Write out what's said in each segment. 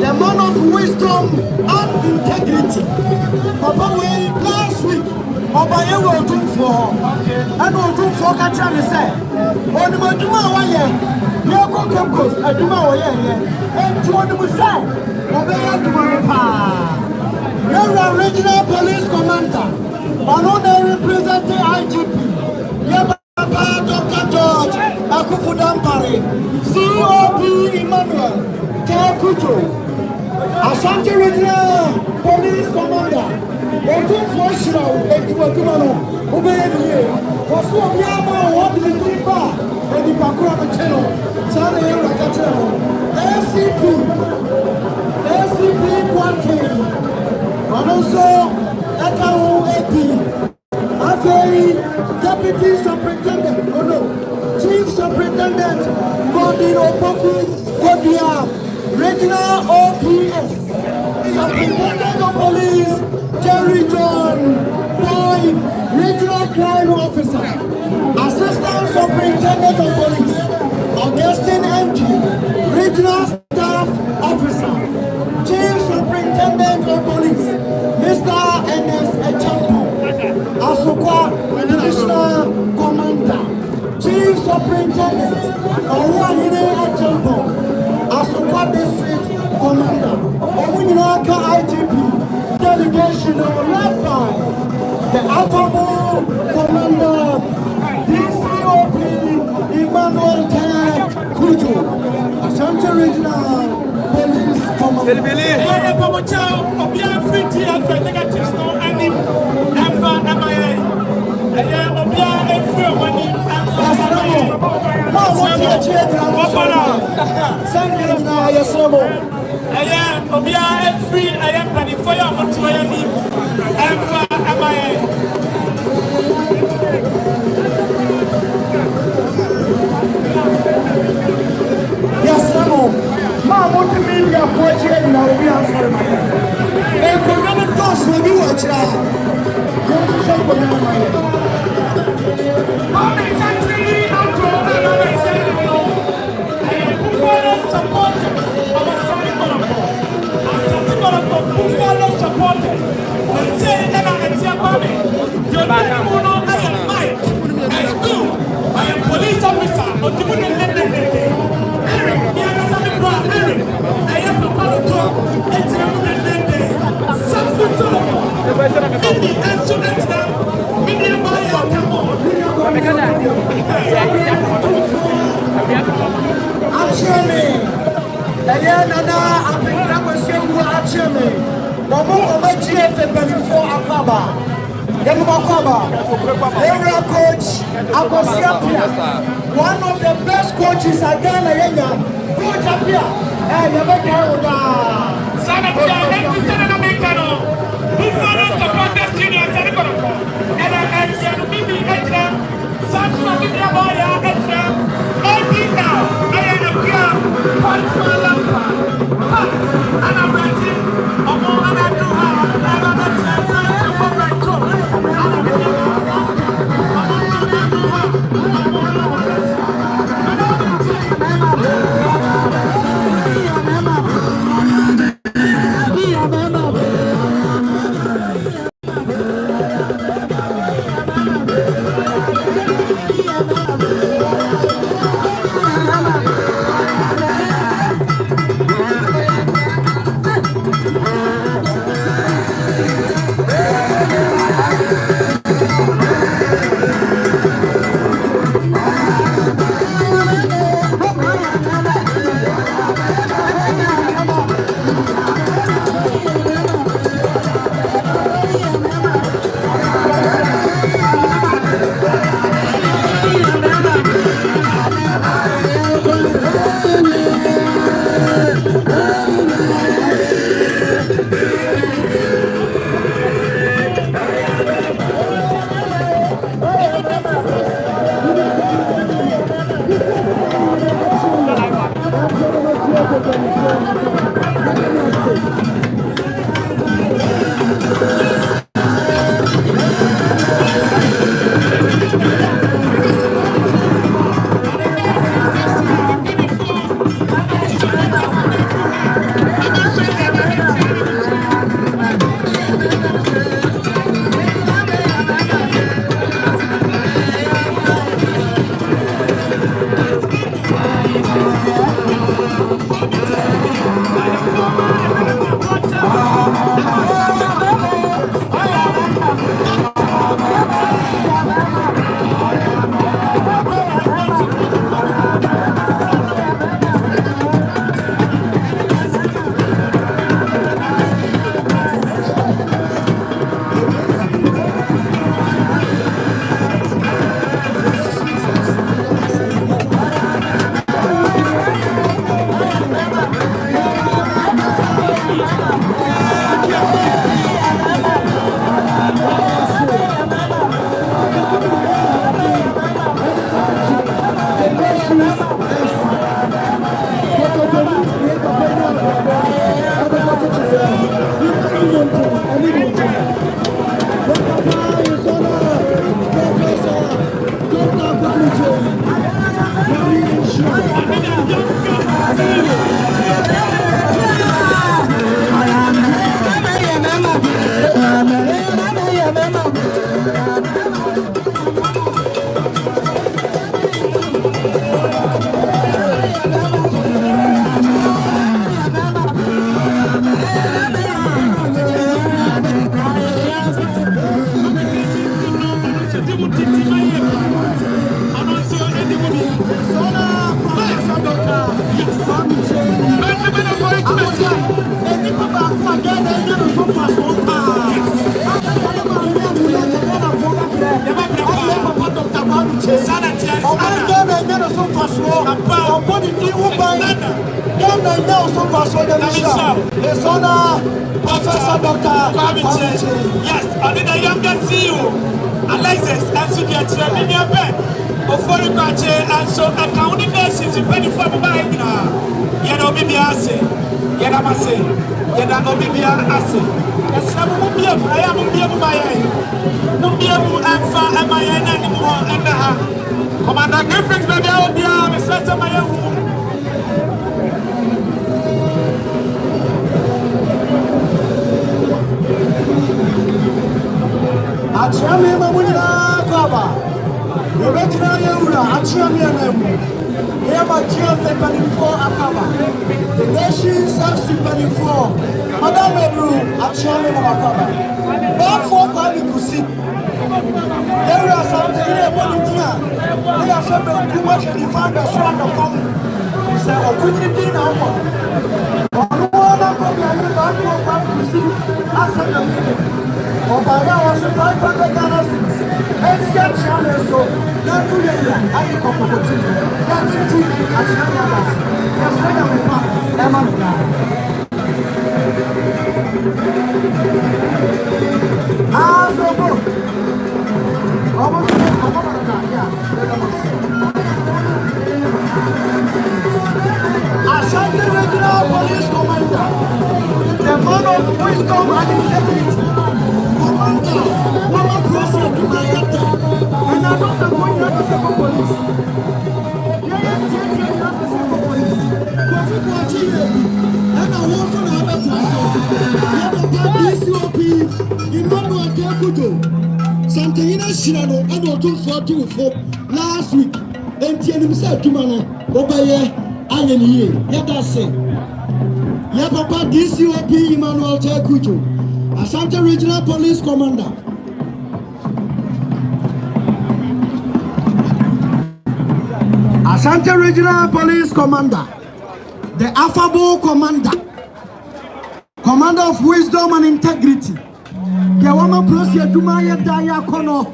The man of wisdom and integrity. Papa, last week, Papa, you were doing for, and we'll do for Catcher. Say, on the Maduma, you are going to go, I do my way, and to the Musai, Obey to my you're a regional police commander, another representing IGP. Yeah, Papa, Dr. George, Akufudampare, COP Emmanuel. Ashanti Regional Police Commander, Otu Foshiro, Ekiwakumano, Obey, was one Yama, what did you do? And the Pakura channel, Sana Rakachano, SCP 1K, and also Ekao AP, Afei, Deputy Superintendent, oh no, Chief Superintendent, Godin Opoku, Godia. Regional OPS, Superintendent of Police, Jerry John, Boy, Regional Crime Officer, Assistant Superintendent of Police, Augustine MG, Regional Staff Officer, Chief Superintendent of Police, Mr. N.S. Echampo, Asukwa, National Commander, Chief Superintendent, Awahine Echampo, Asukwa District Commander, Omunaka IGP, delegation led by the Alphabo Commander, DCOP Emmanuel Kujo, Ashanti Regional Police Commander. One of the best coaches I Ghana, Coach Apia, and you make His honor, Professor Dr. Yes, I need a younger CEO, Alexis, and so get to me near bed. Before the country, and so accounting nurses in penny for my Yet, be assay. Yet, I must say, yet, I will be assay. Yes, I will be able, I am be able by no be able and far am I anymore and the hand. Commander Griffiths, maybe I will be a sister my own. Achami mamuna kaba. Rebekina yura achami anamu. Eba GF Penifo akaba. The nations have Penifo. Madam Ebru achami mamakaba. Ba for kwami kusi. There are something here bonitia. They are so too much and you find a swan of come. Say opportunity now. Ona kobi ayi ba ko kwami kusi. Asa na mike. Obaya was a 500 Ghana cedis. Except channel so that to the I come to that to at Ghana. Yes, I am a man. So good. Almost Ashanti Regional Police Commander, the man of wisdom and integrity. Mama Prosia to my yata, and I'm not going to have a police. And I walk on a Santana Shirano, and I took 44 last week. And tell himself to Mano, Obaye, I am here. Yada say, Yapapa DCOP Emmanuel Tekujo, Ashanti Regional Police Commander. Ashanti Regional Police Commander, the affable commander, commander of wisdom and integrity. The woman proceed to my daya kono.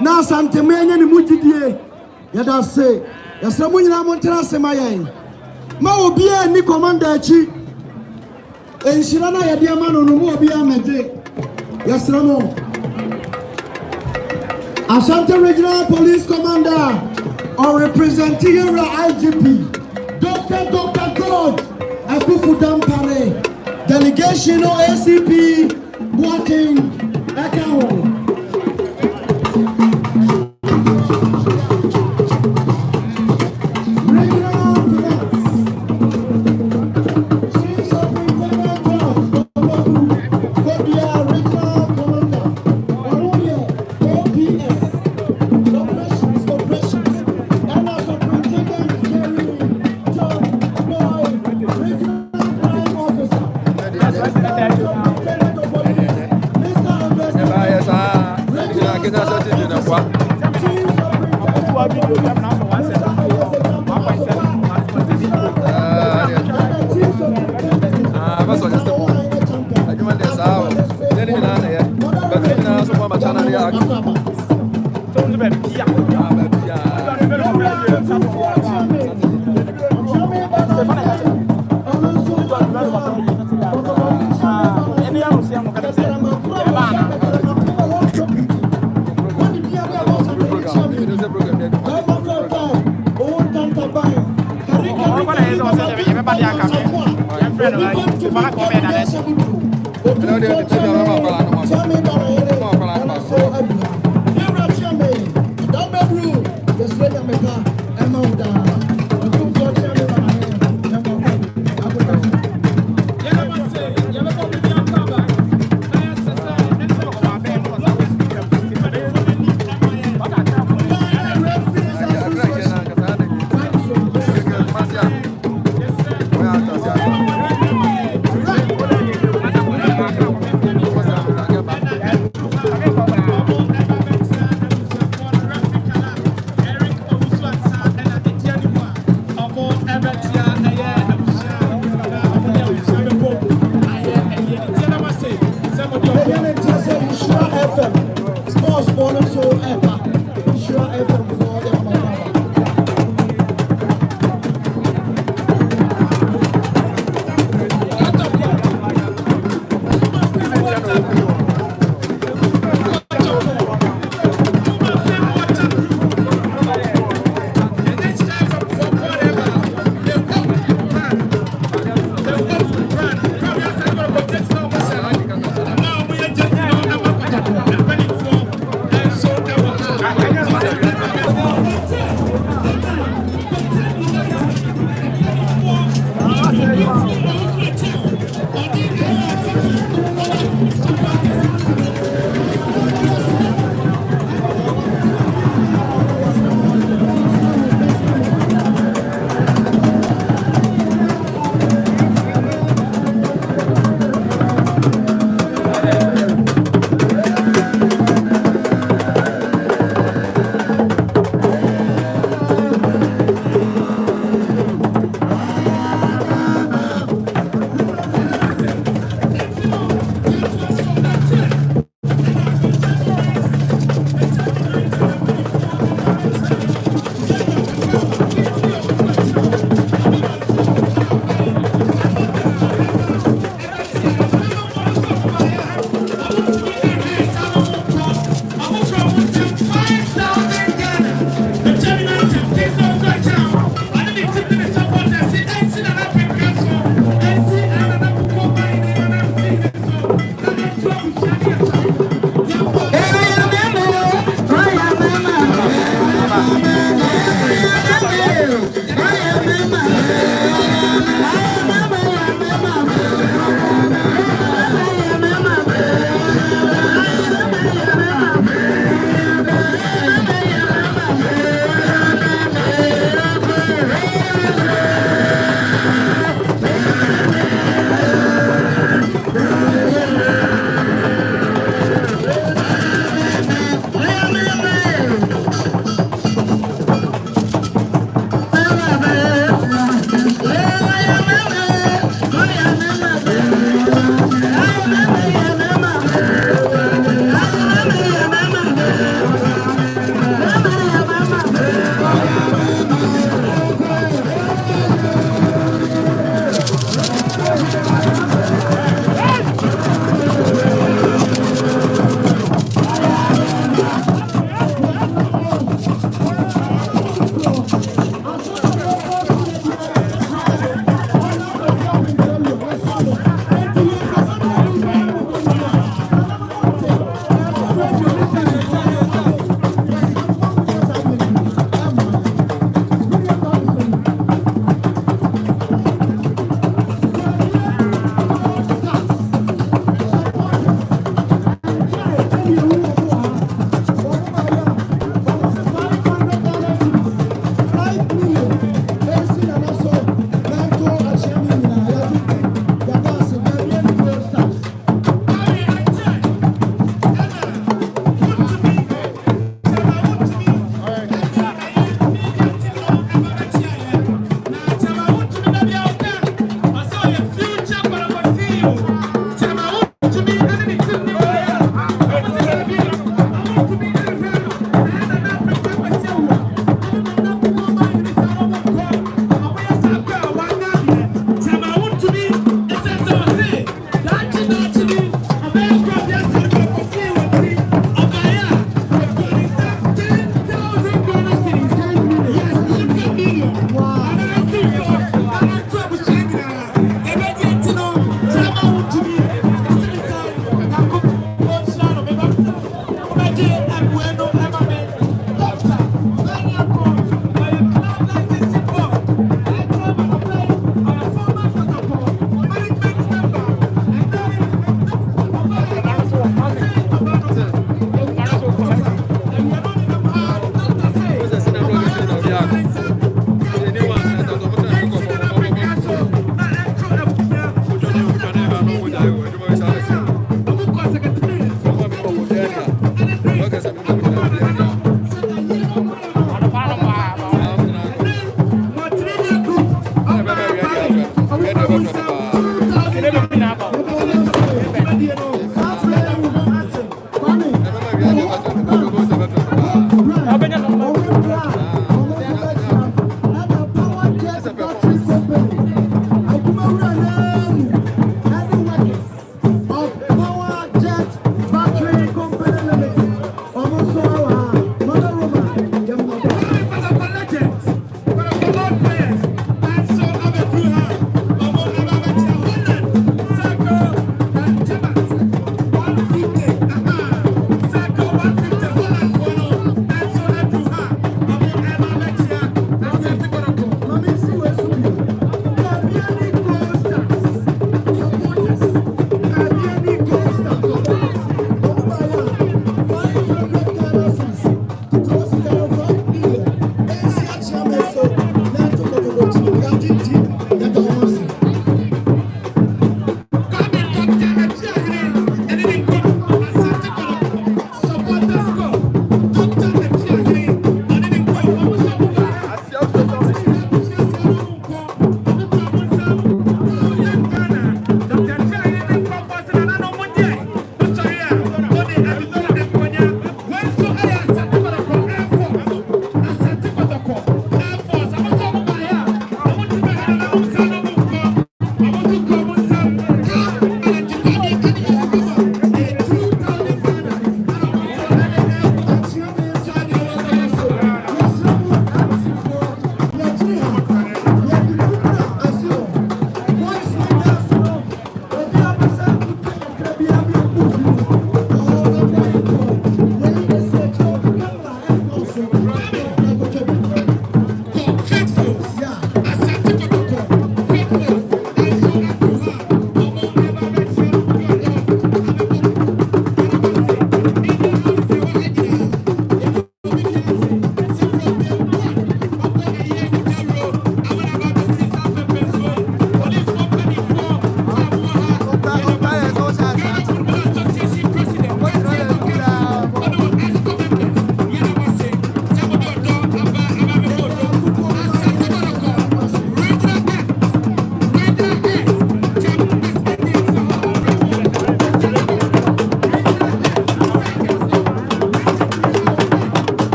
Na Sante Menya ni mujidie. Yada say, yasamu nyina montana semaye. Ma obia ni commander chi. Enshira na yade amano no mu obia mede. Yasramo. Ashanti Regional Police Commander or representing your IGP, Dr. God, Akufu Dampare, delegation of ACP, working account.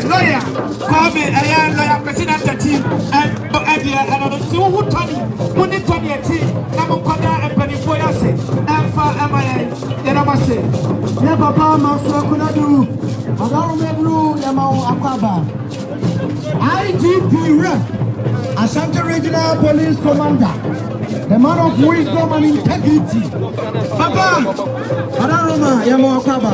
Lawyer, call me a lawyer, president of the team, and another two who Tony, who need Tony a team, Namukoda and Penny Foyase, and for MIA, Yanamase. Never bomb us, could do. I don't remember Yamau Akaba. IGP Rep, Ashanti Regional Police Commander, the man of wisdom and integrity. Papa, I don't know Yamau Akaba.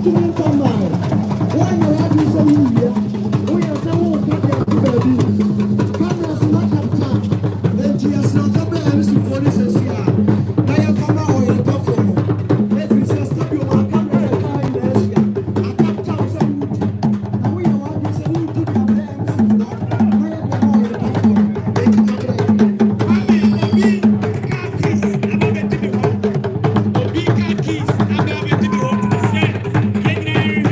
document online. Why you have this so here? We are someone who can do baby. Cameras not capture. Then just not up there and see police and see. Now you come out or you talk for more. Let me just stop your camera and car in the area. I capture some wood. Now we are having some wood to come there and see. Now you come out or you talk for more. Obi ka keys abẹ́ abẹ́ ti mi wọ́n ti sẹ́ yẹ́n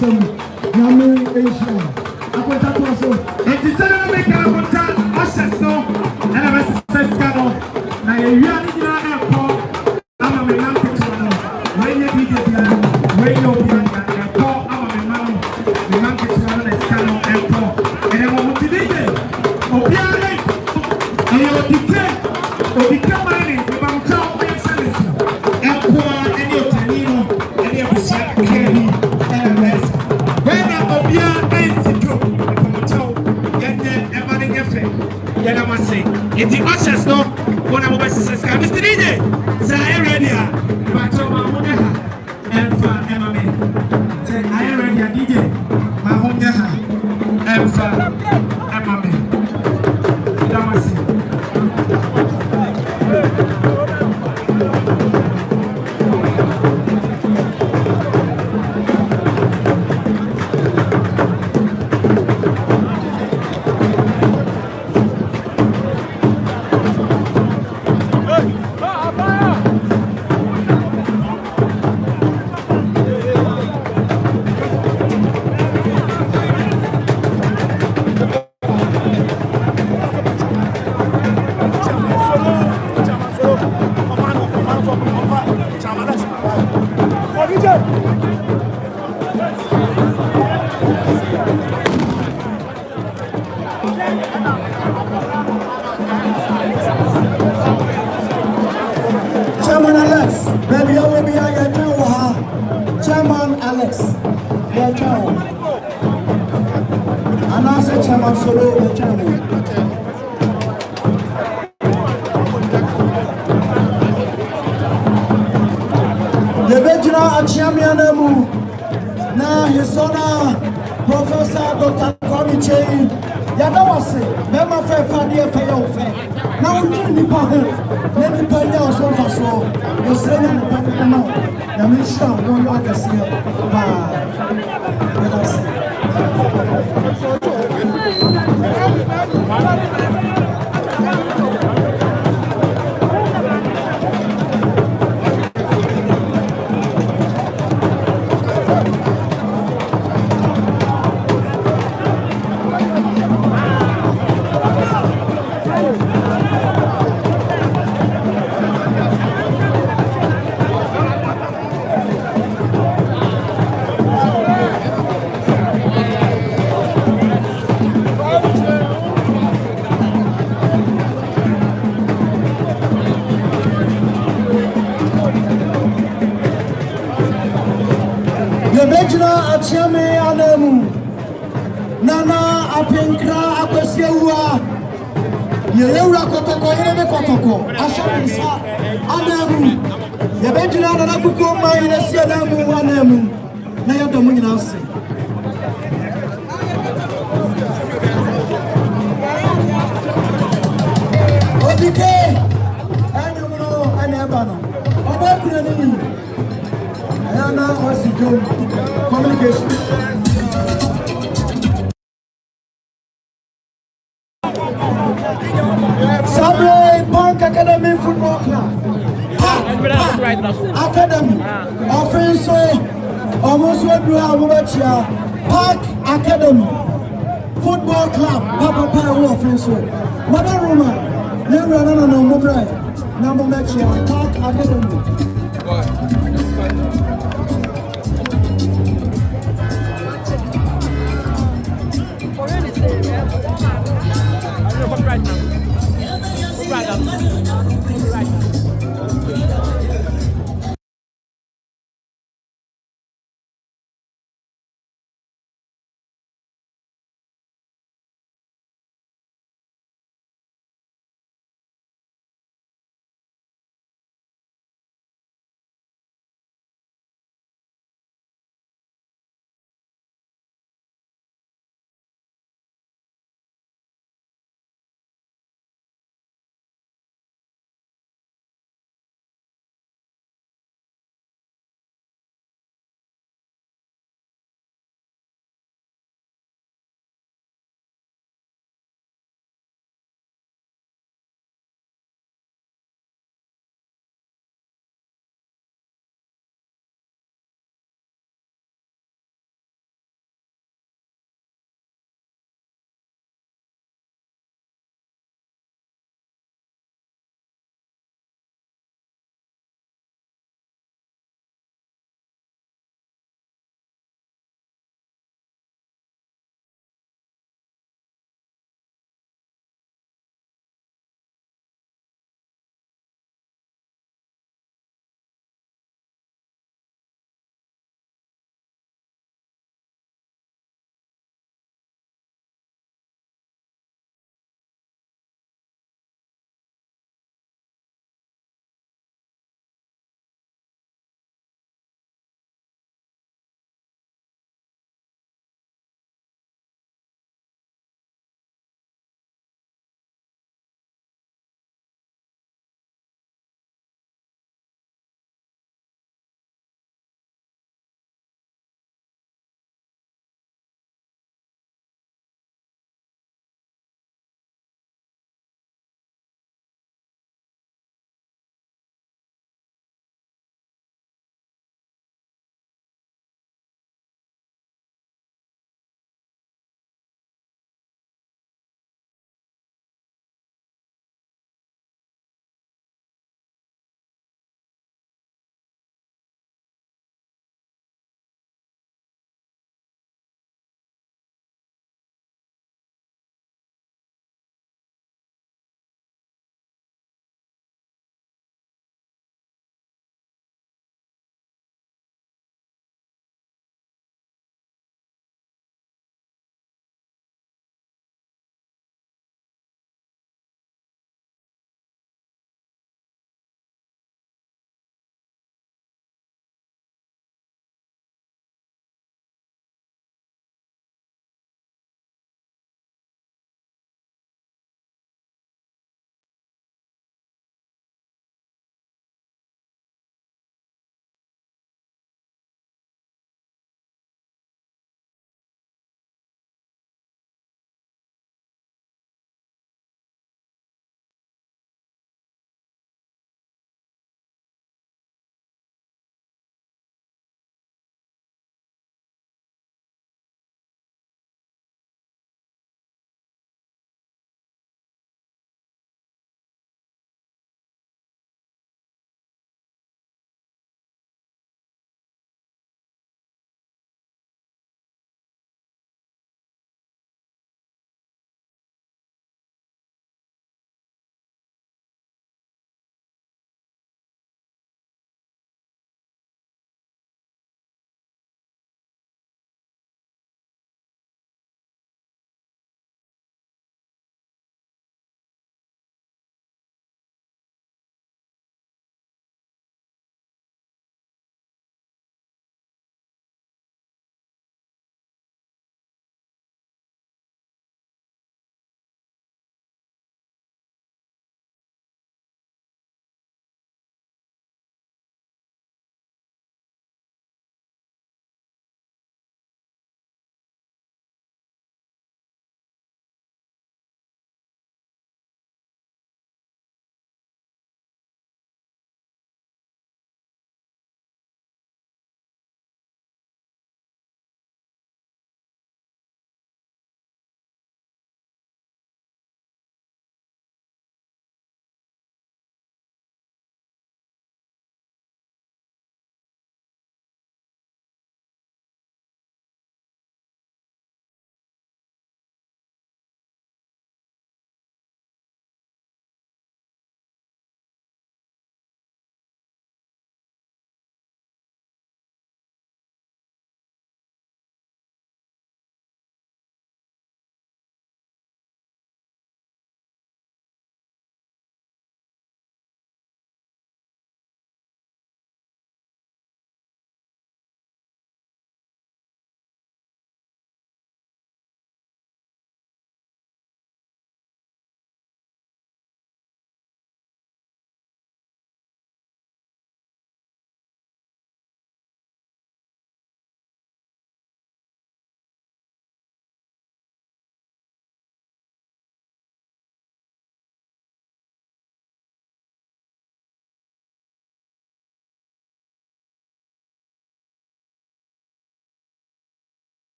some Yami Asia. I put that also. It is a make a hotel, Oshesno, and a West Scano. Now you are in our airport. I'm a man to when you be there, when you'll be at the airport. I'm a man, the man to Scano airport. And I want to be there. Opiare, and you'll declare, or become mining about town excellence. Airport, and your Tanino, and your Candy, and a mess. When I'm Opiare, I must say, if the ushers know when I'm over to Mr. DJ, I am ready. But and for Emma, say I am ready, DJ. My home, and for Emma, I must say. Chairman Alex, baby, I will be a Chairman Alex, your town. And I say Chairman Solo, your chairman. The Vegina and Chairman now his son, Professor Dr. Kwame Yadawase, Mema Fair Fadia Fair. Now we do let me pay down so far. So you're saying I'm a better now. I'm not sure I don't like to see it. Let us see. Achiame anemu nana apenkra akwesiwa yewura kotoko yeme kotoko ashamisa anemu yebejina nana kuko mai na sia anemu anemu na yadomu nyina ase odike anyumuno anebano obakuna ni Nana Osijo communication. Sabre Bank Academy Football Club. Academy. Offense almost what we are Park Academy Football Club. Papa Papa offense. Mother Roma. Never no mobile. Number match Park Academy.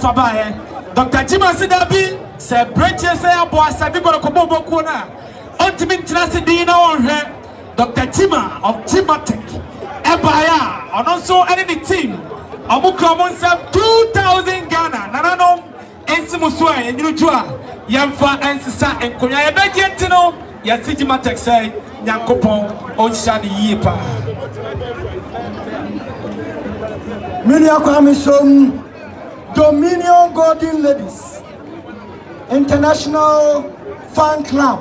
fabaye Dr. Jima Sidabi say breaches say abo asade go ko bobo ko na ultimate trust din na won hwe Dr. Jima of Jimatic ebaya onso any the team omukro nsam 2000 Ghana nananom ensimuso a enyiruju a yemfa ensisa enkonya yebegye ntino ya Jimatic say Yakopon Onshani Yipa. Miniakwamisom Dominion Golden Ladies International Fan Club.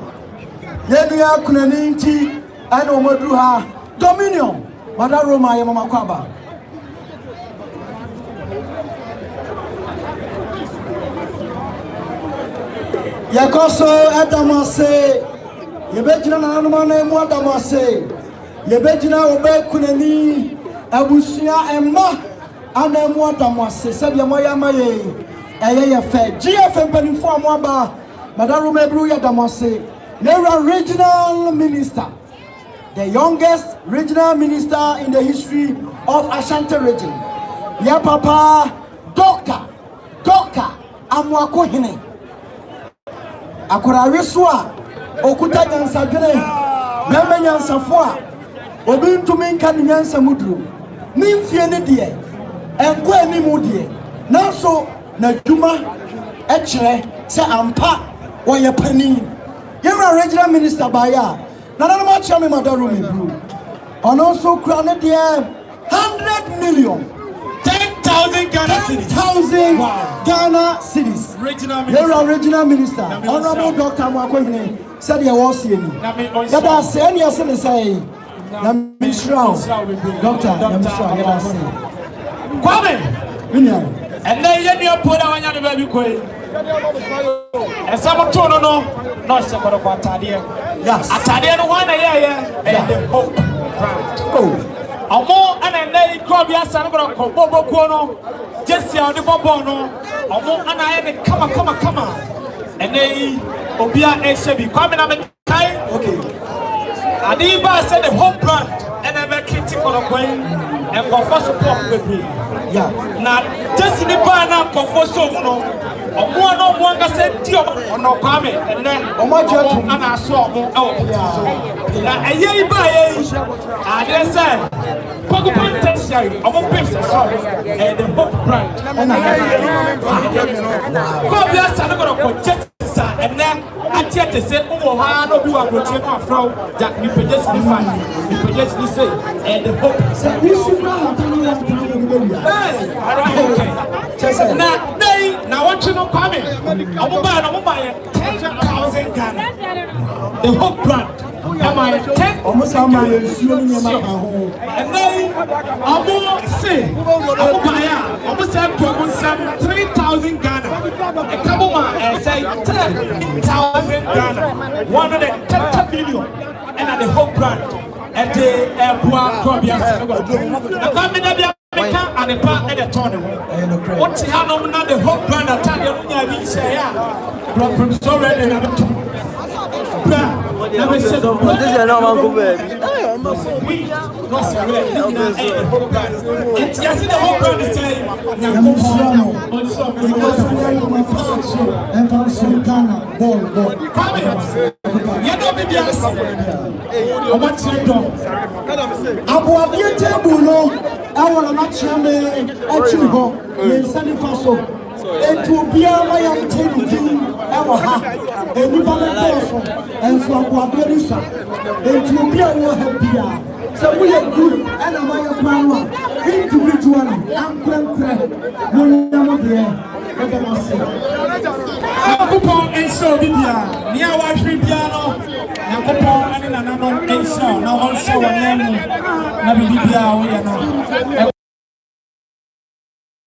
Yenuya Kunaninti and Omoduha Dominion. Madaroma Yamama Kwaba. Yakoso Adamase. Yebejina na anumana emu adamase yebejina obe kunani abusia emma ana emu adamase sabe moya maye eye fe GFM penifo amaba Madaru Ebru ya damase Nera regional minister, the youngest regional minister in the history of Ashanti region. Ya papa Dr. Amwako Hine Akora Reswa Okuta nyansa dwene bembe nyansa fo a obi ntumi nka nyansa mudru nimfie ne de enko animu de nanso na dwuma e kire se ampa woye pani yewra regional minister baya na na ma chia me Madaru Ebru ono so kura ne de 100 million 10,000 Ghana cities. 10,000 Ghana cities. Regional minister. Honorable Dr. Amwako Hine said he was here. That I say, any of them say, Yamishrao, Doctor Yamishrao, let us say. Kwame! And then you put on your baby quay. And some tono no, not so good about Tadia. Yes, Tadia, one a year, and the hope. Oh. Omo ana nei krobia sanagro ko bobo kuono jesi a de bobo no omo ana ye ne kama enei obia ehyebi kwame na me kai Okay. Adiba said the home brand and ever critical of going and go for support with me. Yeah. Now just in the bar now for so no one said deal on no kwame and then and I saw now a year by I just said Pogo Penitentiary of a business and the book brand. And I go there, Sanagoro, and then I tell to say, oh, how do I go to my from that we just define, we just say, and the hope. Now what you know coming? I'm buy 10,000 Ghana. The hope brand. Am I 10? Almost how my and then I'm say, I'm almost 3,000 Ghana. A couple and say 10,000 Ghana, 110 billion, and at the whole brand at the Cobia. The family and the part at the tournament. What's the hand of the whole brand at Tanya? Say, yeah, from so ready and never said, this is a normal baby. It's just the whole brand is saying, it will be a young team ever have a new person and from Guadeloupe. It will be a happy. So we are good and a Maya Power individually. I'm crank. No, and so Bibia, near watch Bibiano, Yakopon and another and so now also a name.